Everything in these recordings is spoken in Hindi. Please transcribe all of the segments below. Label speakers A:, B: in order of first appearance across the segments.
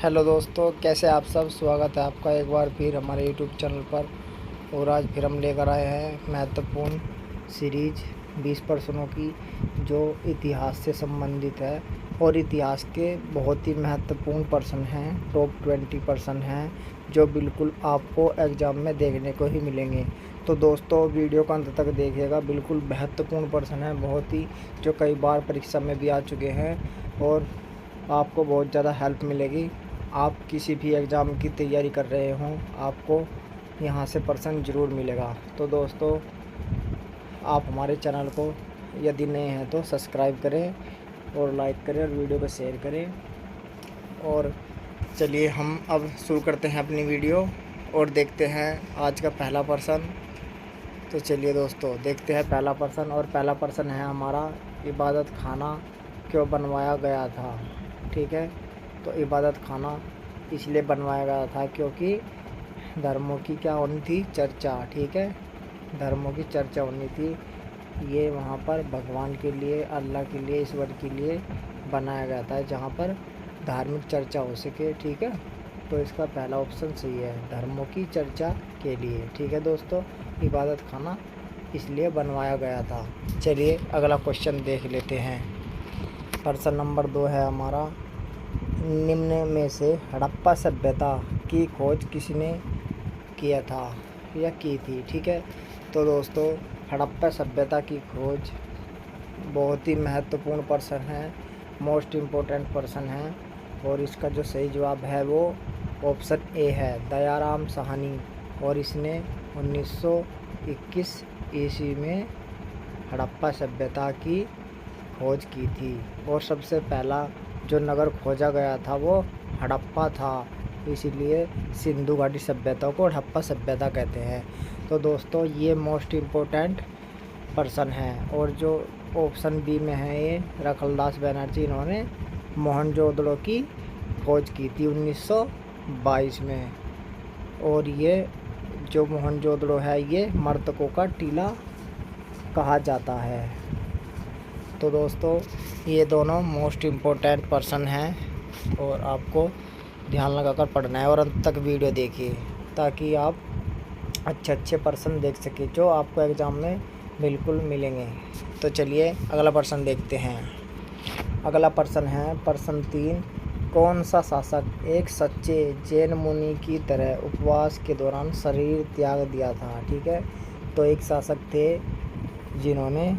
A: हेलो दोस्तों, कैसे आप सब। स्वागत है आपका एक बार फिर हमारे यूट्यूब चैनल पर। और आज फिर हम लेकर आए हैं महत्वपूर्ण सीरीज 20 प्रश्नों की, जो इतिहास से संबंधित है। और इतिहास के बहुत ही महत्वपूर्ण प्रश्न हैं, टॉप 20 प्रश्न हैं, जो बिल्कुल आपको एग्ज़ाम में देखने को ही मिलेंगे। तो दोस्तों, वीडियो को अंत तक देखिएगा। बिल्कुल महत्वपूर्ण प्रश्न है, बहुत ही, जो कई बार परीक्षा में भी आ चुके हैं और आपको बहुत ज़्यादा हेल्प मिलेगी। आप किसी भी एग्ज़ाम की तैयारी कर रहे हों, आपको यहाँ से प्रश्न ज़रूर मिलेगा। तो दोस्तों, आप हमारे चैनल को यदि नए हैं तो सब्सक्राइब करें और लाइक करें और वीडियो को शेयर करें। और चलिए हम अब शुरू करते हैं अपनी वीडियो और देखते हैं आज का पहला प्रश्न। तो चलिए दोस्तों, देखते हैं पहला प्रश्न। और पहला प्रश्न है हमारा, इबादत खाना क्यों बनवाया गया था। ठीक है, तो इबादत खाना इसलिए बनवाया गया था क्योंकि धर्मों की क्या होनी थी, चर्चा। ठीक है, धर्मों की चर्चा होनी थी। ये वहाँ पर भगवान के लिए, अल्लाह के लिए, ईश्वर के लिए बनाया गया था, जहाँ पर धार्मिक चर्चा हो सके। ठीक है, तो इसका पहला ऑप्शन सही है, धर्मों की चर्चा के लिए। ठीक है दोस्तों, इबादत खाना इसलिए बनवाया गया था। चलिए अगला क्वेश्चन देख लेते हैं। प्रश्न नंबर 2 है हमारा, निम्न में से हड़प्पा सभ्यता की खोज किसने किया था या की थी। ठीक है, तो दोस्तों, हड़प्पा सभ्यता की खोज बहुत ही महत्वपूर्ण प्रश्न है, मोस्ट इम्पोर्टेंट प्रश्न है। और इसका जो सही जवाब है वो ऑप्शन ए है, दयाराम साहनी। और इसने 1921 ईस्वी में हड़प्पा सभ्यता की खोज की थी। और सबसे पहला जो नगर खोजा गया था वो हड़प्पा था, इसीलिए सिंधु घाटी सभ्यता को हड़प्पा सभ्यता कहते हैं। तो दोस्तों, ये मोस्ट इम्पोर्टेंट प्रश्न है। और जो ऑप्शन बी में है ये रखलदास बनर्जी, इन्होंने मोहनजोदड़ो की खोज की थी 1922 में। और ये जो मोहनजोदड़ो है ये मर्तकों का टीला कहा जाता है। तो दोस्तों, ये दोनों मोस्ट इम्पोर्टेंट प्रश्न हैं और आपको ध्यान लगाकर पढ़ना है और अंत तक वीडियो देखिए, ताकि आप अच्छे प्रश्न देख सकें जो आपको एग्ज़ाम में बिल्कुल मिलेंगे। तो चलिए अगला प्रश्न देखते हैं। अगला प्रश्न है प्रश्न 3, कौन सा शासक एक सच्चे जैन मुनि की तरह उपवास के दौरान शरीर त्याग दिया था। ठीक है, तो एक शासक थे जिन्होंने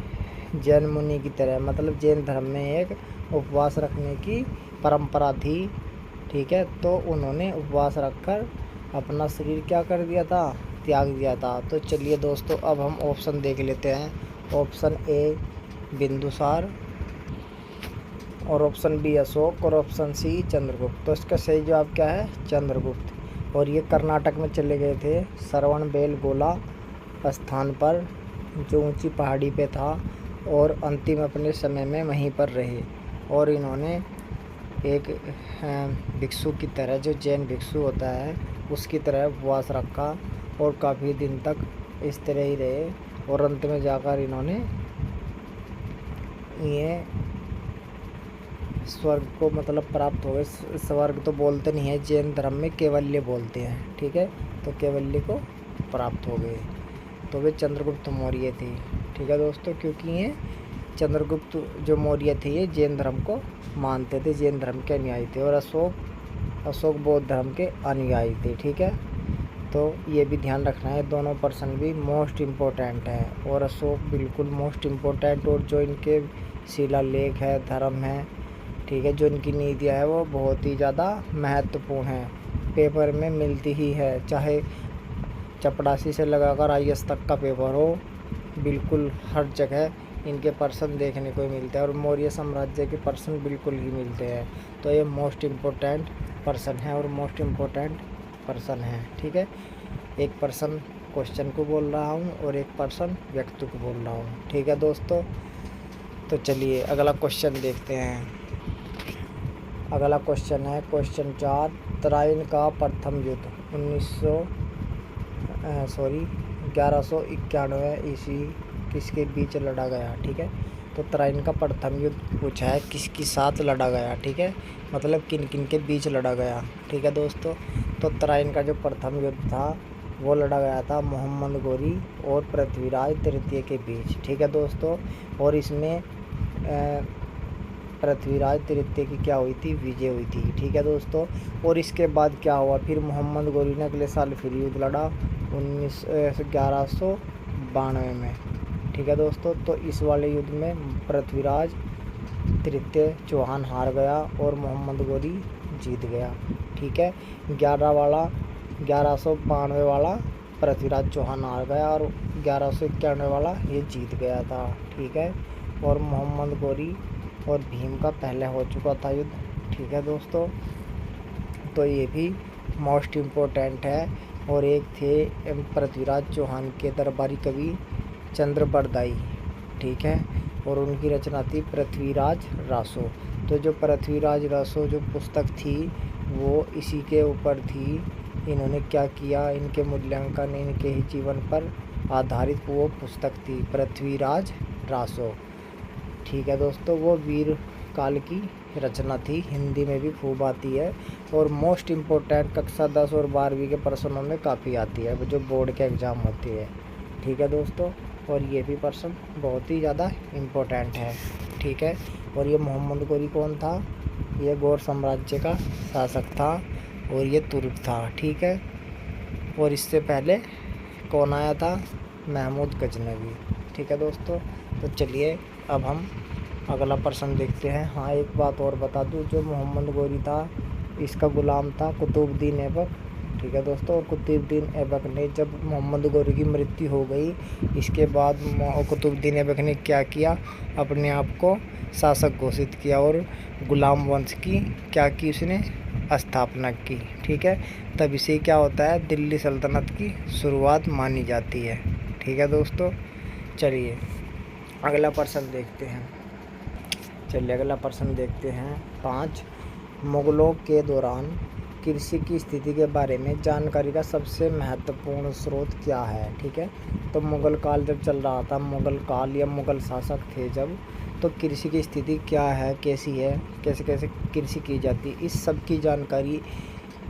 A: जैन मुनि की तरह, मतलब जैन धर्म में एक उपवास रखने की परंपरा थी। ठीक है, तो उन्होंने उपवास रखकर अपना शरीर क्या कर दिया था, त्याग दिया था। तो चलिए दोस्तों, अब हम ऑप्शन देख लेते हैं। ऑप्शन ए बिंदुसार, और ऑप्शन बी अशोक, और ऑप्शन सी चंद्रगुप्त। तो इसका सही जवाब क्या है, चंद्रगुप्त। और ये कर्नाटक में चले गए थे, श्रवणबेलगोला स्थान पर, जो ऊंची पहाड़ी पे था, और अंतिम अपने समय में वहीं पर रहे। और इन्होंने एक भिक्षु की तरह, जो जैन भिक्षु होता है उसकी तरह उपवास रखा और काफ़ी दिन तक इस तरह ही रहे। और अंत में जाकर इन्होंने ये स्वर्ग को मतलब प्राप्त हो गए। स्वर्ग तो बोलते नहीं है जैन धर्म में, केवल्य बोलते हैं। ठीक है, तो केवल्य को प्राप्त हो गए। तो वे चंद्रगुप्त मौर्य थे। ठीक है दोस्तों, क्योंकि ये चंद्रगुप्त जो मौर्य थे ये जैन धर्म को मानते थे, जैन धर्म के अनुयायी थे। और अशोक बौद्ध धर्म के अनुयायी थे। ठीक है, तो ये भी ध्यान रखना है, दोनों पर्सन भी मोस्ट इम्पोर्टेंट है। और अशोक बिल्कुल मोस्ट इम्पोर्टेंट, और जो इनके शिलालेख है, धर्म है, ठीक है, जो इनकी नीतियाँ है वो बहुत ही ज़्यादा महत्वपूर्ण है, पेपर में मिलती ही है। चाहे चपरासी से लगाकर IAS तक का पेपर हो, बिल्कुल हर जगह इनके पर्सन देखने को मिलते हैं। और मौर्य साम्राज्य के पर्सन बिल्कुल ही मिलते हैं। तो ये मोस्ट इम्पोर्टेंट पर्सन है और मोस्ट इम्पोर्टेंट पर्सन है। ठीक है, एक पर्सन क्वेश्चन को बोल रहा हूँ और एक पर्सन व्यक्ति को बोल रहा हूँ। ठीक है दोस्तों, तो चलिए अगला क्वेश्चन देखते हैं। अगला क्वेश्चन है क्वेश्चन 4, तराइन का प्रथम युद्ध 1191 ईस्वी किसके बीच लड़ा गया। ठीक है, तो तराइन का प्रथम युद्ध पूछा है किसके साथ लड़ा गया, ठीक है, मतलब किन किन के बीच लड़ा गया, ठीक है दोस्तों। तो तराइन का जो प्रथम युद्ध था वो लड़ा गया था मोहम्मद गोरी और पृथ्वीराज तृतीय के बीच, ठीक है दोस्तों। और इसमें पृथ्वीराज तृतीय की क्या हुई थी, विजय हुई थी, ठीक है दोस्तों। और इसके बाद क्या हुआ, फिर मोहम्मद गोरी ने अगले साल फिर युद्ध लड़ा 1192 में, ठीक है दोस्तों। तो इस वाले युद्ध में पृथ्वीराज तृतीय चौहान हार गया और मोहम्मद गोरी जीत गया, ठीक है। 1192 वाला पृथ्वीराज चौहान हार गया और 1191 वाला ये जीत गया था, ठीक है। और मोहम्मद गोरी और भीम का पहले हो चुका था युद्ध, ठीक है दोस्तों। तो ये भी मोस्ट इम्पोर्टेंट है। और एक थे पृथ्वीराज चौहान के दरबारी कवि चंद्र बरदाई, ठीक है, और उनकी रचना थी पृथ्वीराज रासो। तो जो पृथ्वीराज रासो जो पुस्तक थी वो इसी के ऊपर थी। इन्होंने क्या किया, इनके मूल्यांकन इनके ही जीवन पर आधारित वो पुस्तक थी पृथ्वीराज रासो, ठीक है दोस्तों। वो वीर काल की रचना थी, हिंदी में भी खूब आती है और मोस्ट इम्पोर्टेंट कक्षा 10 और 12वीं के प्रश्नों में काफ़ी आती है, जो बोर्ड के एग्ज़ाम होती है, ठीक है दोस्तों। और ये भी प्रश्न बहुत ही ज़्यादा इम्पोर्टेंट है, ठीक है। और ये मोहम्मद गोरी कौन था, ये गौर साम्राज्य का शासक था और ये तुर्क था, ठीक है। और इससे पहले कौन आया था, महमूद गजनवी, ठीक है दोस्तों। तो चलिए अब हम अगला प्रश्न देखते हैं। हाँ, एक बात और बता दूं, जो मोहम्मद गोरी था इसका गुलाम था कुतुबुद्दीन ऐबक, ठीक है दोस्तों। और कुतुबुद्दीन ऐबक ने जब मोहम्मद गोरी की मृत्यु हो गई, इसके बाद कुतुबुद्दीन ऐबक ने क्या किया, अपने आप को शासक घोषित किया और गुलाम वंश की क्या की, उसने स्थापना की, ठीक है। तब इसे क्या होता है, दिल्ली सल्तनत की शुरुआत मानी जाती है, ठीक है दोस्तों। चलिए अगला प्रश्न देखते हैं। अगला प्रश्न देखते हैं 5। मुगलों के दौरान कृषि की स्थिति के बारे में जानकारी का सबसे महत्वपूर्ण स्रोत क्या है, ठीक है। तो मुगल काल जब चल रहा था, मुगल काल या मुगल शासक थे जब, तो कृषि की स्थिति क्या है, कैसी है, कैसे कैसे कृषि की जाती है, इस सब की जानकारी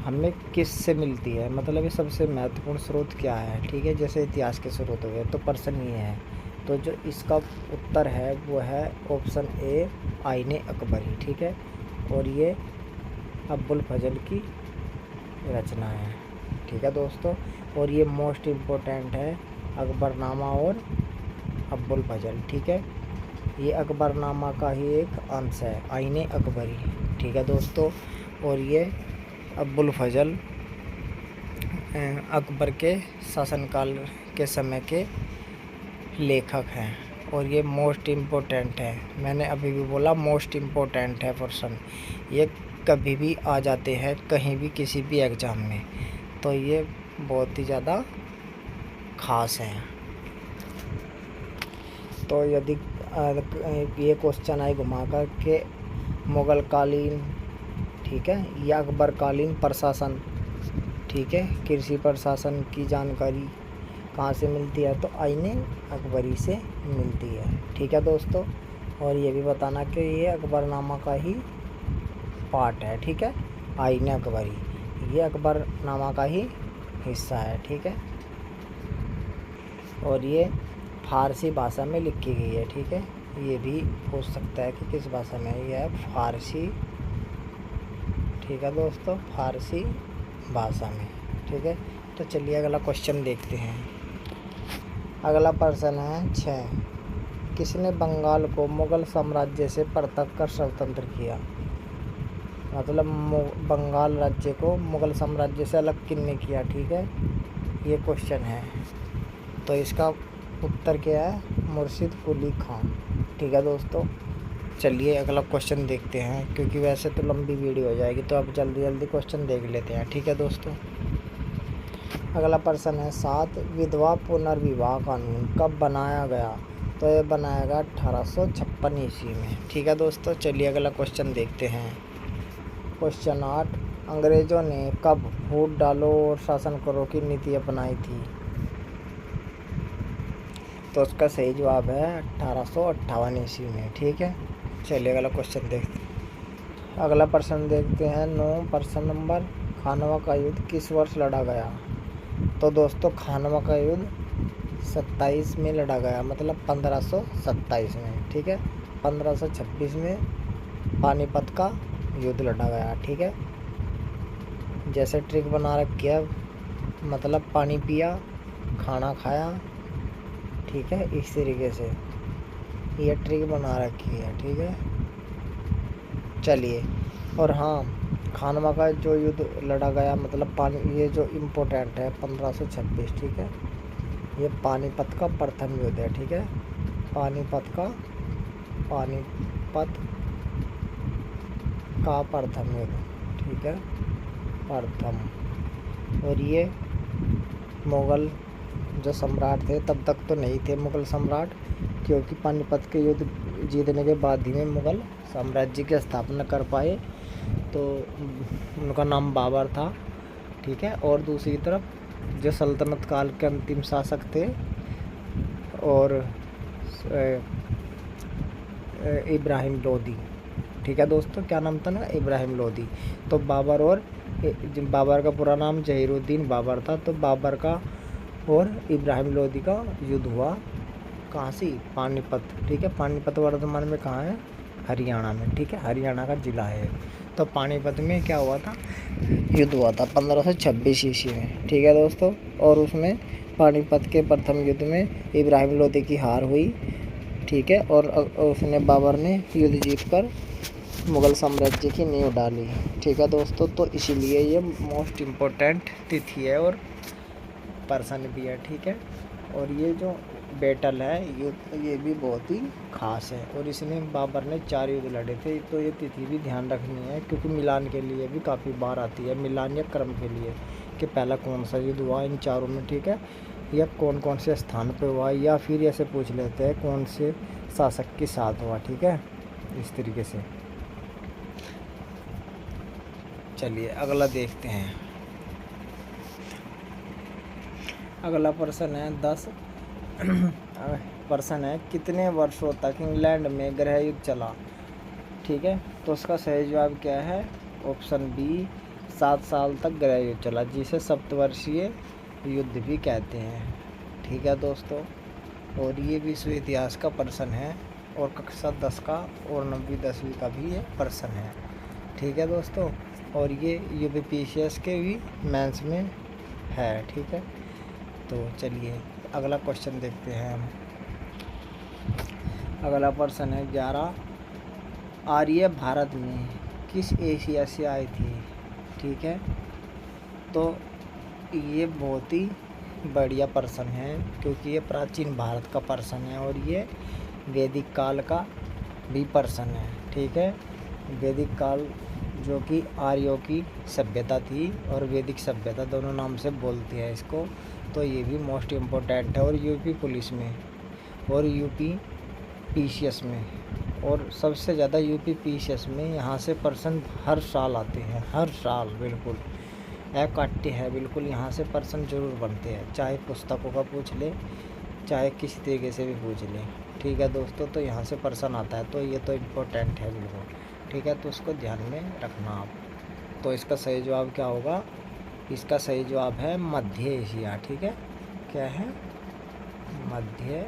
A: हमें किस से मिलती है, मतलब ये सबसे महत्वपूर्ण स्रोत क्या है, ठीक है। जैसे इतिहास के स्रोत हो गए, तो प्रश्न ये है, तो जो इसका उत्तर है वो है ऑप्शन ए, आईने अकबरी, ठीक है। और ये अब्बुल फजल की रचना है, ठीक है दोस्तों। और ये मोस्ट इम्पोर्टेंट है, अकबरनामा और अब्बुल फजल, ठीक है। ये अकबरनामा का ही एक अंश है, आईने अकबरी, ठीक है दोस्तों। और ये अब्बुल फजल अकबर के शासनकाल के समय के लेखक हैं। और ये मोस्ट इम्पोर्टेंट है, मैंने अभी भी बोला मोस्ट इम्पोर्टेंट है प्रश्न, ये कभी भी आ जाते हैं कहीं भी किसी भी एग्ज़ाम में, तो ये बहुत ही ज़्यादा ख़ास हैं। तो यदि ये क्वेश्चन आए घुमा कर के मुग़ल कालीन, ठीक है, या अकबर कालीन प्रशासन, ठीक है, कृषि प्रशासन की जानकारी कहाँ से मिलती है, तो आईने अकबरी से मिलती है, ठीक है दोस्तों। और ये भी बताना कि ये अकबरनामा का ही पार्ट है, ठीक है, आईने अकबरी ये अकबरनामा का ही हिस्सा है, ठीक है। और ये फारसी भाषा में लिखी गई है, ठीक है। ये भी पूछ सकता है कि किस भाषा में, ये है फारसी, ठीक है दोस्तों, फारसी भाषा में, ठीक है। तो चलिए अगला क्वेश्चन देखते हैं। अगला प्रश्न है 6। किसने बंगाल को मुग़ल साम्राज्य से पृथक कर स्वतंत्र किया, मतलब बंगाल राज्य को मुग़ल साम्राज्य से अलग किसने किया, ठीक है, ये क्वेश्चन है। तो इसका उत्तर क्या है, मुर्शिद कुली खान, ठीक है दोस्तों। चलिए अगला क्वेश्चन देखते हैं, क्योंकि वैसे तो लंबी वीडियो हो जाएगी, तो अब जल्दी जल्दी क्वेश्चन देख लेते हैं, ठीक है दोस्तों। अगला प्रश्न है 7। विधवा पुनर्विवाह कानून कब बनाया गया, तो ये बनाया गया 1856 ईस्वी में, ठीक है दोस्तों। चलिए अगला क्वेश्चन देखते हैं। क्वेश्चन 8। अंग्रेज़ों ने कब फूट डालो और शासन करो की नीति अपनाई थी, तो उसका सही जवाब है 1858 ईस्वी में। ठीक है, चलिए अगला क्वेश्चन देखते हैं। अगला प्रश्न देखते हैं 9 प्रश्न नंबर, खानवा का युद्ध किस वर्ष लड़ा गया? तो दोस्तों खानवा का युद्ध 27 में लड़ा गया, मतलब 1527 में। ठीक है, 1526 में पानीपत का युद्ध लड़ा गया। ठीक है, जैसे ट्रिक बना रखी है, मतलब पानी पिया, खाना खाया। ठीक है, इस तरीके से ये ट्रिक बना रखी है। ठीक है, चलिए। और हाँ, खानवा का जो युद्ध लड़ा गया, मतलब पानी, ये जो इम्पोर्टेंट है 1526। ठीक है, ये पानीपत का प्रथम युद्ध है। ठीक है, पानीपत का प्रथम युद्ध। ठीक है, प्रथम। और ये मुग़ल जो सम्राट थे, तब तक तो नहीं थे मुग़ल सम्राट, क्योंकि पानीपत के युद्ध जीतने के बाद ही में मुग़ल साम्राज्य की स्थापना कर पाए। तो उनका नाम बाबर था। ठीक है, और दूसरी तरफ जो सल्तनत काल के अंतिम शासक थे, और इब्राहिम लोदी। ठीक है दोस्तों, क्या नाम था ना, इब्राहिम लोदी। तो बाबर और बाबर का पूरा नाम जहीरुद्दीन बाबर था। तो बाबर का और इब्राहिम लोदी का युद्ध हुआ कहाँ से? पानीपत। ठीक है, पानीपत वर्तमान में कहाँ है? हरियाणा में। ठीक है, हरियाणा का ज़िला है। तो पानीपत में क्या हुआ था? युद्ध हुआ था 1526 ईस्वी में। ठीक है दोस्तों, और उसमें पानीपत के प्रथम युद्ध में इब्राहिम लोदी की हार हुई। ठीक है, और उसने बाबर ने युद्ध जीतकर मुग़ल साम्राज्य की नींव डाली। ठीक है दोस्तों, तो इसीलिए ये मोस्ट इम्पोर्टेंट तिथि है और पर्सन भी है। ठीक है, और ये जो बैटल है ये भी बहुत ही ख़ास है, और इसमें बाबर ने 4 युद्ध लड़े थे। तो ये तिथि भी ध्यान रखनी है, क्योंकि मिलान के लिए भी काफ़ी बार आती है, मिलान या क्रम के लिए, कि पहला कौन सा युद्ध हुआ इन चारों में। ठीक है, या कौन कौन से स्थान पे हुआ, या फिर ऐसे पूछ लेते हैं कौन से शासक के साथ हुआ। ठीक है, इस तरीके से। चलिए अगला देखते हैं। अगला प्रश्न है 10 प्रश्न है, कितने वर्षों तक इंग्लैंड में गृह युद्ध चला? ठीक है, तो उसका सही जवाब क्या है? ऑप्शन बी, 7 साल तक गृह युद्ध चला, जिसे सप्तवर्षीय युद्ध भी कहते हैं। ठीक है दोस्तों, और ये विश्व इतिहास का प्रश्न है, और कक्षा 10 का और 9वीं 10वीं का भी ये प्रश्न है। ठीक है दोस्तों, और ये यूपीपीसीएस के भी मेंस में है। ठीक है, तो चलिए अगला क्वेश्चन देखते हैं हम। अगला प्रश्न है 11, आर्य भारत में किस एशिया से आई थी? ठीक है, तो ये बहुत ही बढ़िया प्रश्न है, क्योंकि ये प्राचीन भारत का प्रश्न है, और ये वैदिक काल का भी प्रश्न है। ठीक है, वैदिक काल जो कि आर्यों की सभ्यता थी, और वैदिक सभ्यता दोनों नाम से बोलती है इसको। तो ये भी मोस्ट इम्पोर्टेंट है, और यूपी पुलिस में और यूपी पीसीएस में, और सबसे ज़्यादा यूपी पीसीएस में यहाँ से प्रश्न हर साल आते हैं, हर साल बिल्कुल अकाट्य है, बिल्कुल यहाँ से प्रश्न जरूर बनते हैं, चाहे पुस्तकों का पूछ ले, चाहे किसी तरीके से भी पूछ ले। ठीक है दोस्तों, तो यहाँ से प्रश्न आता है, तो ये तो इम्पोर्टेंट है बिल्कुल। ठीक है, तो उसको ध्यान में रखना आप। तो इसका सही जवाब क्या होगा? इसका सही जवाब है मध्य एशिया। ठीक है, क्या है? मध्य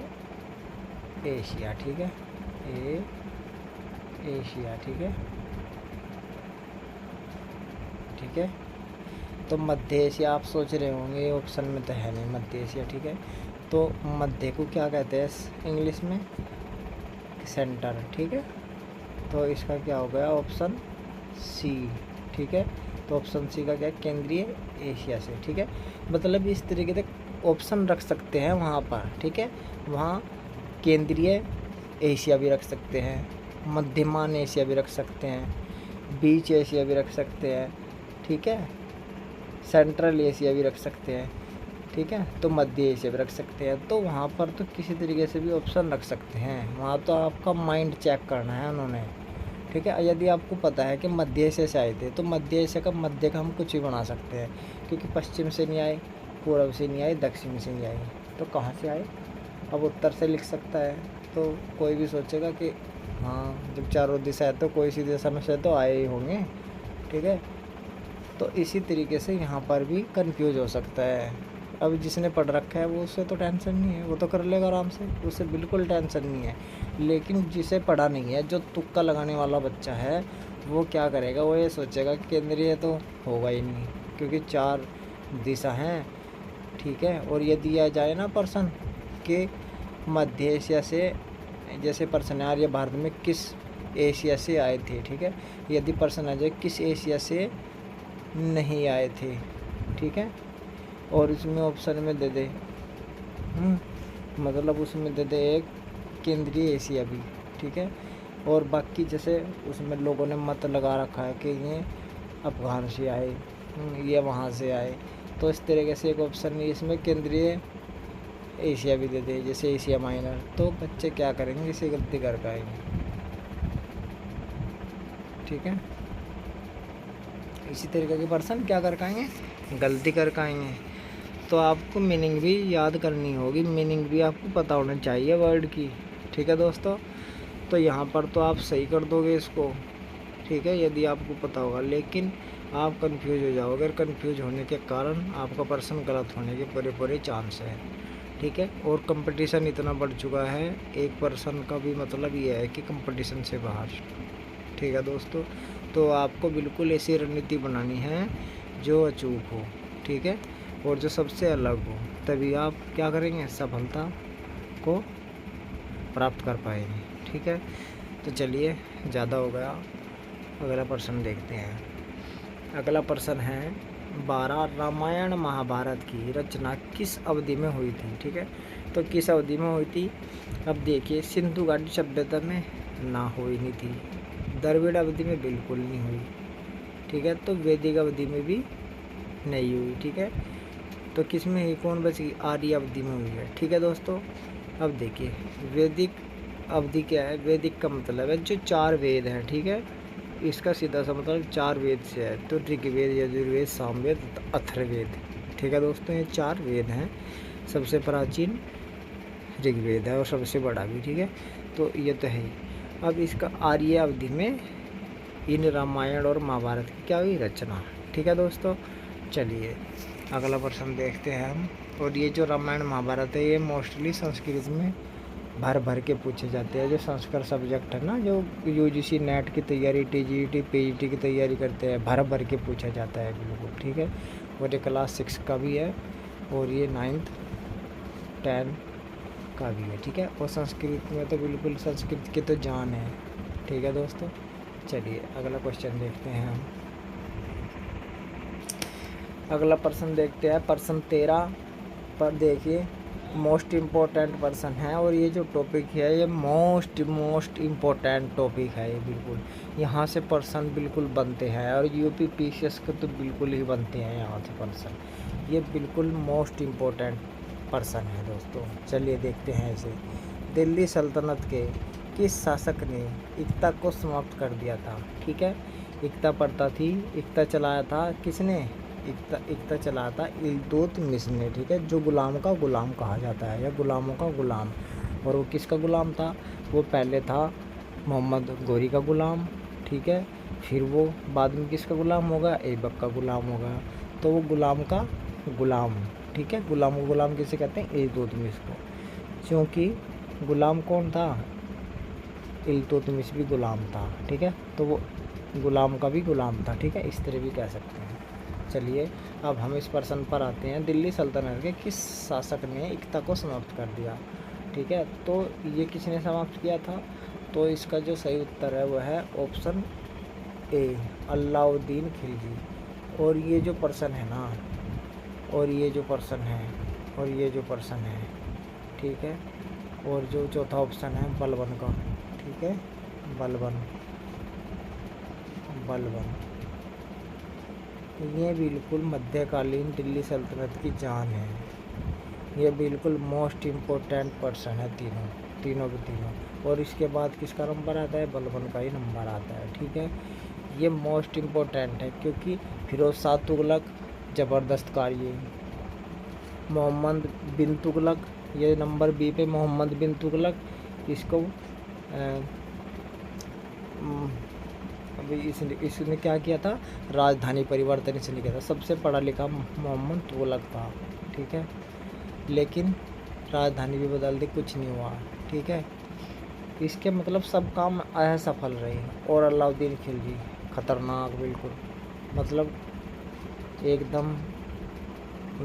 A: एशिया। ठीक है, एशिया। ठीक है, ठीक है, तो मध्य एशिया आप सोच रहे होंगे ऑप्शन में तो है नहीं मध्य एशिया। ठीक है, तो मध्य को क्या कहते हैं इंग्लिश में? सेंटर। ठीक है, तो इसका क्या हो गया? Option C. ठीक है, तो ऑप्शन सी का क्या? केंद्रीय एशिया से। ठीक है, मतलब इस तरीके से ऑप्शन रख सकते हैं वहाँ पर। ठीक है, वहाँ केंद्रीय एशिया भी रख सकते हैं, मध्यमान एशिया भी रख सकते हैं, बीच एशिया भी रख सकते हैं। ठीक है, सेंट्रल एशिया भी रख सकते हैं। ठीक है, तो मध्य एशिया भी रख सकते हैं। तो वहाँ पर तो किसी तरीके से भी ऑप्शन रख सकते हैं, वहाँ तो आपका माइंड चेक करना है उन्होंने। ठीक है, यदि आपको पता है कि मध्य एशिया से आए थे, तो मध्य एशिया का मध्य का हम कुछ भी बना सकते हैं, क्योंकि पश्चिम से नहीं आए, पूर्व से नहीं आए, दक्षिण से नहीं आए, तो कहाँ से आए? अब उत्तर से लिख सकता है। तो कोई भी सोचेगा कि हाँ, जब चारों दिशा है तो कोई सी दिशा में से तो आए ही होंगे, ठीक है। तो इसी तरीके से यहाँ पर भी कंफ्यूज हो सकता है। अब जिसने पढ़ रखा है वो, उससे तो टेंशन नहीं है, वो तो कर लेगा आराम से, उससे बिल्कुल टेंशन नहीं है। लेकिन जिसे पढ़ा नहीं है, जो तुक्का लगाने वाला बच्चा है, वो क्या करेगा, वो ये सोचेगा कि केंद्रीय तो होगा ही नहीं, क्योंकि 4 दिशा हैं, ठीक है। और ये दिया जाए ना प्रश्न कि मध्य एशिया से, जैसे प्रश्न है आर्य भारत में किस एशिया से आए थे, ठीक है। यदि प्रश्न आ जाए किस एशिया से नहीं आए थे, ठीक है, और उसमें ऑप्शन में दे दे, मतलब उसमें दे दे एक केंद्रीय एशिया भी, ठीक है। और बाकी जैसे उसमें लोगों ने मत लगा रखा है कि ये अफ़गान से आए, ये वहाँ से आए, तो इस तरीके से एक ऑप्शन इसमें केंद्रीय एशिया भी दे दे, जैसे एशिया माइनर। तो बच्चे क्या करेंगे, इसे गलती कर पाएंगे, ठीक है। इसी तरीके के पर्सन क्या कर पाएंगे, गलती कर पाएंगे। तो आपको मीनिंग भी याद करनी होगी, मीनिंग भी आपको पता होना चाहिए वर्ड की, ठीक है दोस्तों। तो यहाँ पर तो आप सही कर दोगे इसको, ठीक है, यदि आपको पता होगा। लेकिन आप कंफ्यूज हो जाओगे, और कंफ्यूज होने के कारण आपका पर्सन गलत होने के पूरे चांस है, ठीक है। और कंपटीशन इतना बढ़ चुका है, एक पर्सन का भी मतलब ये है कि कंपटीशन से बाहर, ठीक है दोस्तों। तो आपको बिल्कुल ऐसी रणनीति बनानी है जो अचूक हो, ठीक है, और जो सबसे अलग हो, तभी आप क्या करेंगे, सफलता को प्राप्त कर पाएंगे, ठीक है। तो चलिए, ज़्यादा हो गया, अगला प्रश्न देखते हैं। अगला प्रश्न है 12 रामायण महाभारत की रचना किस अवधि में हुई थी, ठीक है। तो किस अवधि में हुई थी, अब देखिए, सिंधु घाटी सभ्यता में ना हुई नहीं थी, द्रविड़ अवधि में बिल्कुल नहीं हुई, ठीक है, तो वैदिक अवधि में भी नहीं हुई, ठीक है। तो किस में हुई, कौन बच गई, आर्य अवधि में हुई है, ठीक है दोस्तों। अब देखिए, वैदिक अवधि क्या है, वैदिक का मतलब है जो 4 वेद हैं, ठीक है, इसका सीधा सा मतलब 4 वेद से है। तो ऋग्वेद, यजुर्वेद, सामवेद, अथर्ववेद, ठीक है दोस्तों, ये 4 वेद हैं। सबसे प्राचीन ऋग्वेद है और सबसे बड़ा भी, ठीक है। तो ये तो है ही। अब इसका आर्य अवधि में इन रामायण और महाभारत की क्या हुई, रचना, ठीक है दोस्तों। चलिए, अगला प्रश्न देखते हैं हम। और ये जो रामायण महाभारत है, ये मोस्टली संस्कृत में भर के पूछे जाते हैं। जो संस्कृत सब्जेक्ट है ना, जो यूजीसी नेट की तैयारी, टीजीटी, पीजीटी की तैयारी करते हैं, भर के पूछा जाता है बिल्कुल, ठीक है। और ये क्लास 6 का भी है, और ये 9th 10 का भी है, ठीक है। और संस्कृत में तो बिल्कुल संस्कृत की तो जान है, ठीक है दोस्तों। चलिए, अगला क्वेश्चन देखते हैं हम। अगला प्रश्न देखते हैं, प्रश्न 13 पर देखिए, मोस्ट इम्पोर्टेंट पर्सन है। और ये जो टॉपिक है, ये मोस्ट इम्पोर्टेंट टॉपिक है, ये बिल्कुल यहाँ से पर्सन बिल्कुल बनते हैं, और यूपी पीसीएस के तो बिल्कुल ही बनते हैं यहाँ से पर्सन। ये बिल्कुल मोस्ट इम्पोर्टेंट पर्सन है दोस्तों। चलिए देखते हैं इसे। दिल्ली सल्तनत के किस शासक ने एकता को समाप्त कर दिया था, ठीक है। एकता प्रथा थी, एकता चलाया था किसने, एकता चलाया था इल्तुतमिश ने, ठीक है, जो गुलाम का गुलाम कहा जाता है, या गुलामों का गुलाम। और वो किसका गुलाम था, वो पहले था मोहम्मद गौरी का गुलाम, ठीक है, फिर वो बाद में किसका गुलाम होगा, ऐबक का गुलाम होगा। तो वो गुलाम का गुलाम, ठीक है, गुलाम को गुलाम किसे कहते हैं, इल्तुतमिश को। क्योंकि गुलाम कौन था, इल्तुतमिश भी गुलाम था, ठीक है, तो वो गुलाम का भी गुलाम था, ठीक है, इस तरह भी कह सकते हैं। चलिए, अब हम इस प्रश्न पर आते हैं, दिल्ली सल्तनत के किस शासक ने एकता को समाप्त कर दिया, ठीक है। तो ये किसने समाप्त किया था, तो इसका जो सही उत्तर है वो है ऑप्शन ए, अलाउद्दीन खिलजी। और ये जो पर्सन है ना, और ये जो पर्सन है, और ये जो पर्सन है, ठीक है, और जो चौथा ऑप्शन है बलबन का, ठीक है, बलबन, ये बिल्कुल मध्यकालीन दिल्ली सल्तनत की जान है। ये बिल्कुल मोस्ट इम्पोर्टेंट पर्सन है, तीनों के तीनों। और इसके बाद किसका नंबर आता है, बलबन का ही नंबर आता है, ठीक है। ये मोस्ट इम्पोर्टेंट है क्योंकि फिरोज शाह तुगलक ज़बरदस्त कार्य, मोहम्मद बिन तुगलक ये नंबर बी पे मोहम्मद बिन तुगलक, इसको अभी इसने क्या किया था, राजधानी परिवर्तन इसने किया था। सबसे पढ़ा लिखा मोहम्मद तुगलक था, ठीक है, लेकिन राजधानी भी बदल दी, कुछ नहीं हुआ, ठीक है। इसके मतलब सब काम असफल रहे। और अलाउद्दीन खिलजी खतरनाक बिल्कुल, मतलब एकदम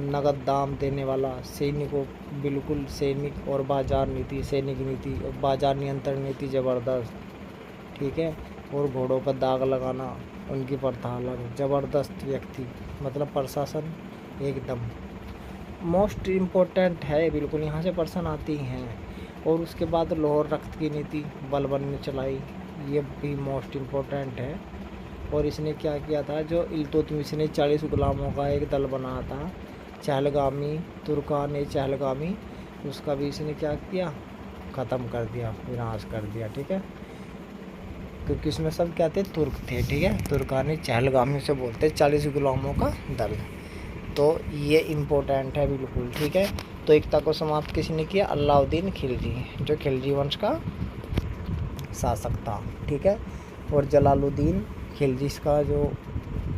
A: नगद दाम देने वाला, सैनिकों बिल्कुल सैनिक और बाजार नीति, सैनिक नीति और बाजार नियंत्रण नीति ज़बरदस्त, ठीक है। और घोड़ों पर दाग लगाना उनकी प्रथा अलग, ज़बरदस्त व्यक्ति, मतलब प्रशासन एकदम मोस्ट इम्पोर्टेंट है बिल्कुल, यहाँ से पर्सन आती हैं। और उसके बाद लाहौर रक्त की नीति बलबन ने चलाई, ये भी मोस्ट इम्पोर्टेंट है। और इसने क्या किया था, जो इल्तुतमिश ने 40 गुलामों का एक दल बनाया था, चहलगामी, तुर्कान ए चहलगामी, उसका भी इसने क्या किया, ख़त्म कर दिया, विनाश कर दिया, ठीक है। क्योंकि इसमें सब क्या थे, तुर्क थे, ठीक है। तुर्कान ए चहलगामी से बोलते 40 गुलामों का दल, तो ये इम्पोर्टेंट है बिल्कुल, ठीक है। तो एकता को समाप्त किसने किया, अलाउद्दीन खिलजी, जो खिलजी वंश का शासक था, ठीक है। और जलालुद्दीन खिलजी का जो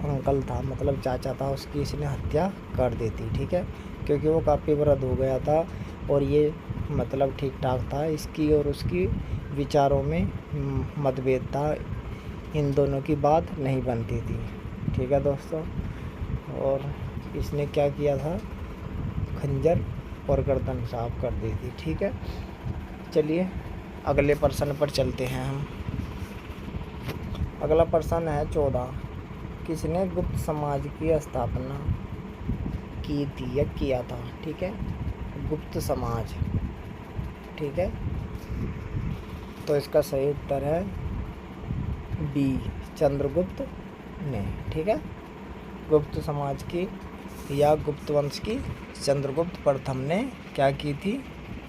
A: अंकल था, मतलब चाचा था, उसकी इसने हत्या कर दी थी, ठीक है, क्योंकि वो काफ़ी वृद्ध हो गया था और ये मतलब ठीक ठाक था। इसकी और उसकी विचारों में मतभेद था, इन दोनों की बात नहीं बनती थी, ठीक है दोस्तों। और इसने क्या किया था, खंजर और गर्दन साफ कर दी थी, ठीक है। चलिए अगले प्रश्न पर चलते हैं हम। अगला प्रश्न है 14, किसने गुप्त समाज की स्थापना की थी या किया था, ठीक है, गुप्त समाज, ठीक है। तो इसका सही उत्तर है बी, चंद्रगुप्त ने, ठीक है। गुप्त समाज की या गुप्त वंश की चंद्रगुप्त प्रथम ने क्या की थी,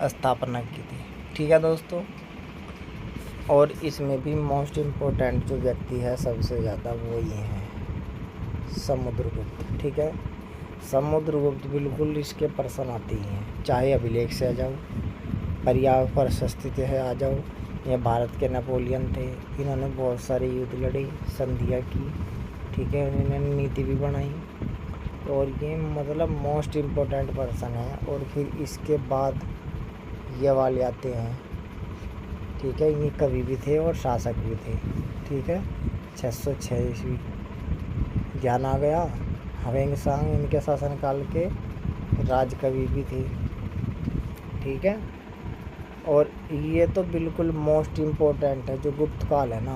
A: स्थापना की थी, ठीक है दोस्तों। और इसमें भी मोस्ट इम्पोर्टेंट जो व्यक्ति है सबसे ज़्यादा वो ये हैं, समुद्रगुप्त, ठीक है। समुद्रगुप्त बिल्कुल इसके प्रश्न आते ही हैं, चाहे अभिलेख से आ जाओ, पर्याय प्रशस्ति से आ जाओ, ये भारत के नेपोलियन थे, इन्होंने बहुत सारे युद्ध लड़े, संधियाँ की, ठीक है, इन्होंने नीति भी बनाई। और ये मतलब मोस्ट इम्पोर्टेंट पर्सन है। और फिर इसके बाद ये वाले आते हैं, ठीक है, ये कवि भी थे और शासक भी थे, ठीक है। 606 ईस्वी ज्ञान आ गया, हवेंग सांग इनके शासनकाल के राजकवि भी थे, ठीक है। और ये तो बिल्कुल मोस्ट इम्पोर्टेंट है, जो गुप्त काल है ना,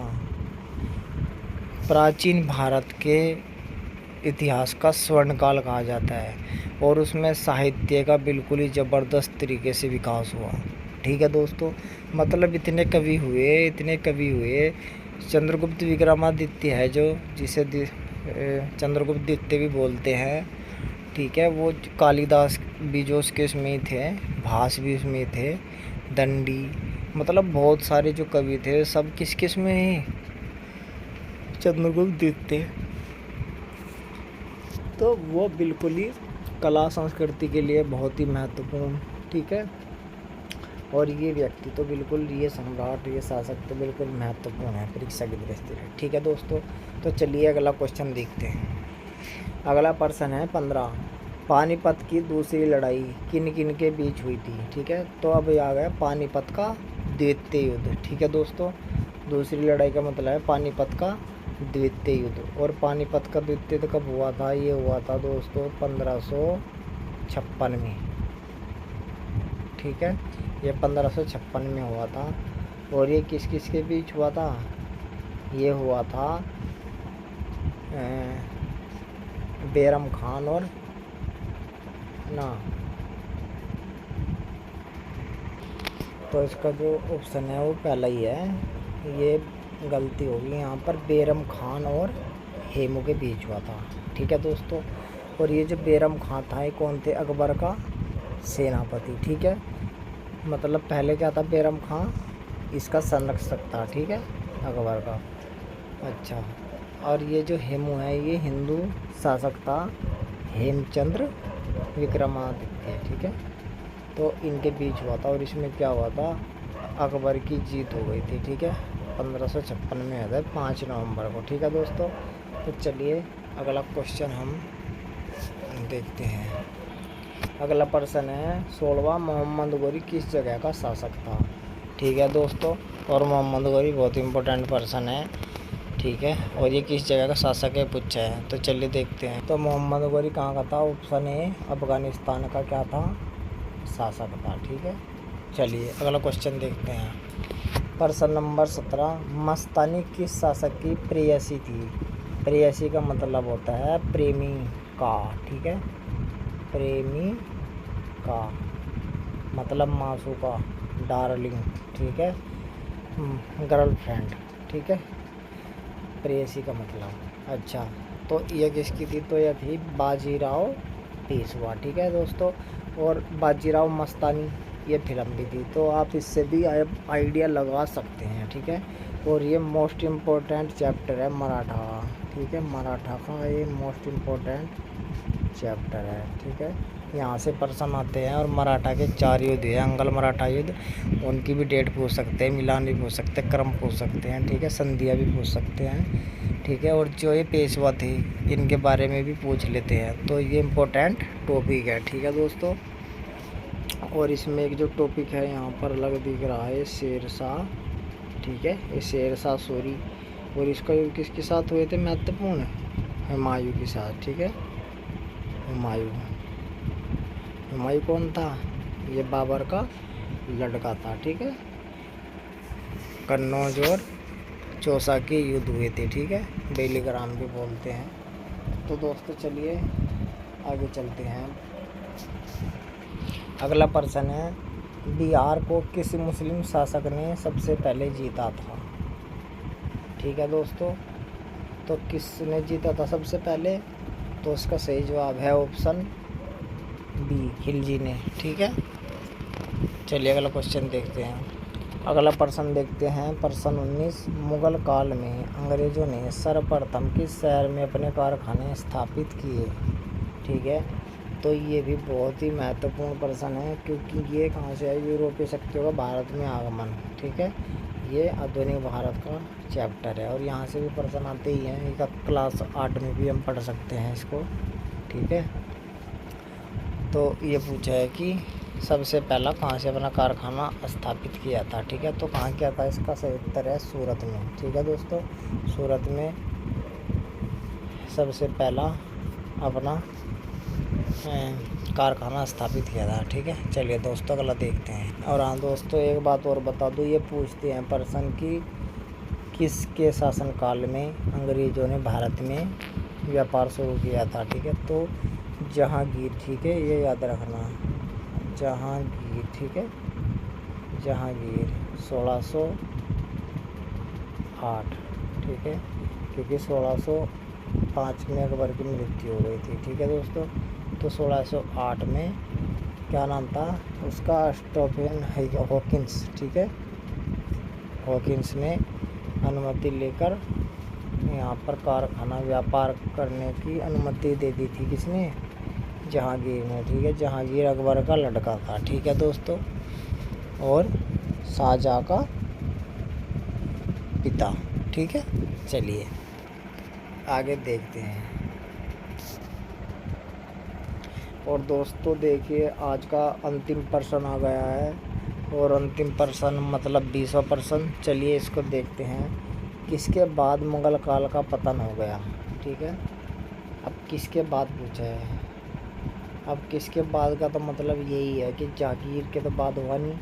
A: प्राचीन भारत के इतिहास का स्वर्णकाल कहा जाता है। और उसमें साहित्य का बिल्कुल ही ज़बरदस्त तरीके से विकास हुआ, ठीक है दोस्तों। मतलब इतने कवि हुए, चंद्रगुप्त विक्रमादित्य है जो, जिसे चंद्रगुप्त द्वितीय भी बोलते हैं, ठीक है। वो कालिदास भी जो उसके उसमें ही थे, भास भी उसमें थे, दंडी, मतलब बहुत सारे जो कवि थे सब किस किस में ही, चंद्रगुप्त द्वितीय। तो वो बिल्कुल ही कला संस्कृति के लिए बहुत ही महत्वपूर्ण, ठीक है। और ये व्यक्ति तो बिल्कुल, ये सम्राट, ये शासक तो बिल्कुल महत्वपूर्ण है परीक्षा की दृष्टि से, ठीक है दोस्तों। तो चलिए अगला क्वेश्चन देखते हैं। अगला प्रश्न है 15, पानीपत की दूसरी लड़ाई किन किन के बीच हुई थी, ठीक है। तो अब आ गया पानीपत का द्वितीय युद्ध, ठीक है दोस्तों। दूसरी लड़ाई का मतलब है पानीपत का द्वितीय युद्ध। और पानीपत का द्वितीय युद्ध कब हुआ था, ये हुआ था दोस्तों 1556 में, ठीक है, ये 1556 में हुआ था। और ये किस किस के बीच हुआ था, ये हुआ था बैरम खान और ना, तो इसका जो ऑप्शन है वो पहला ही है, ये गलती होगी यहाँ पर, बैरम खान और हेमू के बीच हुआ था, ठीक है दोस्तों। और ये जो बैरम खान था ये कौन थे, अकबर का सेनापति, ठीक है। मतलब पहले क्या था, बैरम खान इसका संरक्षक था, ठीक है, अकबर का। अच्छा, और ये जो हेमू है ये हिंदू शासक था, हेमचंद्र विक्रमादित्य, ठीक है। तो इनके बीच हुआ था और इसमें क्या हुआ था, अकबर की जीत हो गई थी। ठीक है, 1556 में है 5 नवंबर को। ठीक है दोस्तों, तो चलिए अगला क्वेश्चन हम देखते हैं। अगला प्रश्न है 16वां मोहम्मद गोरी किस जगह का शासक था। ठीक है दोस्तों, और मोहम्मद गोरी बहुत इंपॉर्टेंट पर्सन है। ठीक है, और ये किस जगह का शासक है पूछा है, तो चलिए देखते हैं। तो मोहम्मद गोरी कहाँ का था, ऑप्शन ए अफगानिस्तान का क्या था, शासक था। ठीक है, चलिए अगला क्वेश्चन देखते हैं। प्रश्न नंबर 17, मस्तानी किस शासक की प्रेयसी थी। प्रेयसी का मतलब होता है प्रेमी का। ठीक है, प्रेमी का मतलब मासूका, डार्लिंग। ठीक है, गर्लफ्रेंड। ठीक है, प्रेयसी का मतलब। अच्छा, तो ये किसकी थी, तो यह थी बाजीराव पेशवा। ठीक है दोस्तों, और बाजीराव मस्तानी ये फिल्म भी थी, तो आप इससे भी आइडिया लगा सकते हैं। ठीक है, और ये मोस्ट इम्पोर्टेंट चैप्टर है मराठा। ठीक है, मराठा का ये मोस्ट इम्पोर्टेंट चैप्टर है। ठीक है, यहाँ से प्रश्न आते हैं। और मराठा के 4 युद्ध हैं, अंगल मराठा युद्ध, उनकी भी डेट पूछ सकते हैं, मिलान भी पूछ सकते हैं, क्रम पूछ सकते हैं। ठीक है, संधियाँ भी पूछ सकते हैं। ठीक है, और जो ये पेशवा थे इनके बारे में भी पूछ लेते हैं, तो ये इम्पोर्टेंट टॉपिक है। ठीक है दोस्तों, और इसमें एक जो टॉपिक है यहाँ पर अलग दिख रहा है, शेरशाह। ठीक है, ये शेरशाह सूरी, और इसका युद्ध किसके साथ हुए थे, महत्वपूर्ण, हुमायूं के साथ। ठीक है, हुमायूं कौन था, ये बाबर का लड़का था। ठीक है, कन्नौज और चौसा के युद्ध हुए थे। ठीक है, बेलीग्राम भी बोलते हैं। तो दोस्तों चलिए आगे चलते हैं। अगला प्रश्न है, बिहार को किस मुस्लिम शासक ने सबसे पहले जीता था। ठीक है दोस्तों, तो किसने जीता था सबसे पहले, तो इसका सही जवाब है ऑप्शन बी, खिलजी ने। ठीक है, चलिए अगला क्वेश्चन देखते हैं। अगला प्रश्न देखते हैं, प्रश्न 19, मुगल काल में अंग्रेज़ों ने सर्वप्रथम किस शहर में अपने कारखाने स्थापित किए। ठीक है, तो ये भी बहुत ही महत्वपूर्ण प्रश्न है, क्योंकि ये कहाँ से है, यूरोपीय शक्तियों का भारत में आगमन। ठीक है, ये आधुनिक भारत का चैप्टर है, और यहाँ से भी प्रश्न आते ही हैं, एक क्लास 8 में भी हम पढ़ सकते हैं इसको। ठीक है, तो ये पूछा है कि सबसे पहला कहाँ से अपना कारखाना स्थापित किया था। ठीक है, तो कहाँ किया था, इसका सही उत्तर है सूरत में। ठीक है दोस्तों, सूरत में सबसे पहला अपना कारखाना स्थापित किया था। ठीक है, चलिए दोस्तों अगला देखते हैं। और हाँ दोस्तों, एक बात और बता दूँ, ये पूछते हैं प्रश्न की किसके शासनकाल में अंग्रेज़ों ने भारत में व्यापार शुरू किया था। ठीक है, तो जहांगीर। ठीक है, ये याद रखना, जहांगीर। ठीक है, जहांगीर 1608। ठीक है, क्योंकि 1605 में अकबर की मृत्यु हो गई थी। ठीक है दोस्तों, तो 1608 में क्या नाम था उसका, स्टीफन हॉकिंस। ठीक है, हॉकिंस ने अनुमति लेकर यहाँ पर कारखाना व्यापार करने की अनुमति दे दी थी। किसने, जहांगीर ने। ठीक है, जहांगीर अकबर का लड़का था। ठीक है दोस्तों, और शाहजहाँ का पिता। ठीक है, चलिए आगे देखते हैं। और दोस्तों देखिए, आज का अंतिम प्रश्न आ गया है, और अंतिम प्रश्न मतलब 20वां प्रश्न। चलिए इसको देखते हैं, किसके बाद मुगल काल का पतन हो गया। ठीक है, अब किसके बाद पूछा है, अब किसके बाद का तो मतलब यही है कि जहांगीर के तो बाद हुआ नहीं,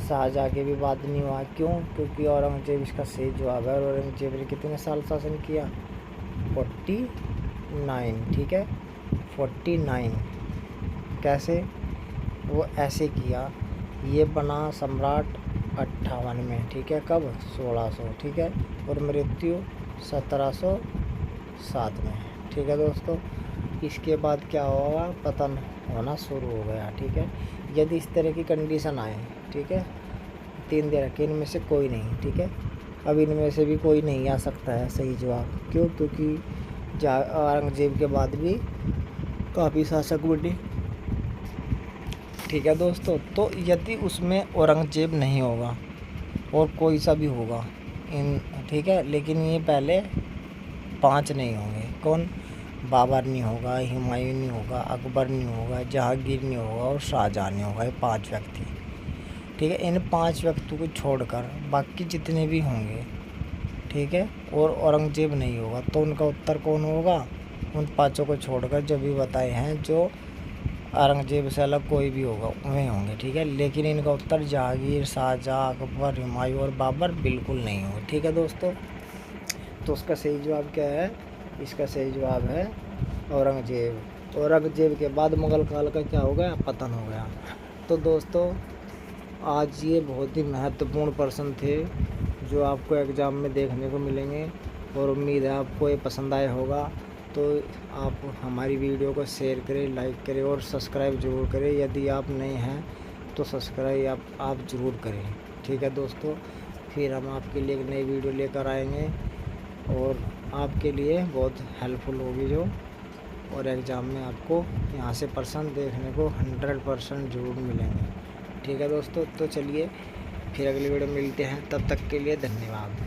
A: शाहजहाँ के भी बाद नहीं हुआ। क्यों, क्योंकि औरंगजेब इसका सही जवाब है। और औरंगजेब ने कितने साल शासन किया, 49। ठीक है, 49। कैसे, वो ऐसे किया, ये बना सम्राट 58 में। ठीक है, कब, 1600। ठीक है, और मृत्यु 1707 में। ठीक है दोस्तों, इसके बाद क्या होगा, पतन होना शुरू हो गया। ठीक है, यदि इस तरह की कंडीशन आए, ठीक है, 3 दे रखे, इनमें से कोई नहीं। ठीक है, अब इनमें से भी कोई नहीं आ सकता है सही जवाब। क्यों, क्योंकि औरंगजेब के बाद भी काफ़ी शासक बने, ठीक है दोस्तों। तो यदि उसमें औरंगजेब नहीं होगा और कोई सा भी होगा इन, ठीक है, लेकिन ये पहले 5 नहीं होंगे। कौन? बाबर नहीं होगा, हुमायूं नहीं होगा, अकबर नहीं होगा, जहांगीर नहीं होगा और शाहजहाँ नहीं होगा। ये 5 व्यक्ति, ठीक है। इन 5 व्यक्तियों को छोड़कर बाकी जितने भी होंगे, ठीक है, और औरंगजेब नहीं होगा, तो उनका उत्तर कौन होगा? उन 5 को छोड़कर जो भी बताए हैं, जो औरंगजेब से अलग कोई भी होगा वही होंगे, ठीक है। लेकिन इनका उत्तर जहांगीर, शाहजहाँ, अकबर, हुमायूं और बाबर बिल्कुल नहीं होंगे, ठीक है दोस्तों। तो उसका सही जवाब क्या है? इसका सही जवाब है औरंगजेब। औरंगजेब के बाद मुग़ल काल का क्या हो गया? पतन हो गया। तो दोस्तों आज ये बहुत ही महत्वपूर्ण प्रश्न थे जो आपको एग्ज़ाम में देखने को मिलेंगे, और उम्मीद है आपको ये पसंद आया होगा। तो आप हमारी वीडियो को शेयर करें, लाइक करें और सब्सक्राइब ज़रूर करें। यदि आप नए हैं तो सब्सक्राइब आप ज़रूर करें, ठीक है दोस्तों। फिर हम आपके लिए एक नई वीडियो लेकर आएंगे और आपके लिए बहुत हेल्पफुल होगी जो, और एग्ज़ाम में आपको यहाँ से प्रश्न देखने को 100% ज़रूर मिलेंगे, ठीक है दोस्तों। तो चलिए फिर अगली वीडियो मिलते हैं, तब तक के लिए धन्यवाद।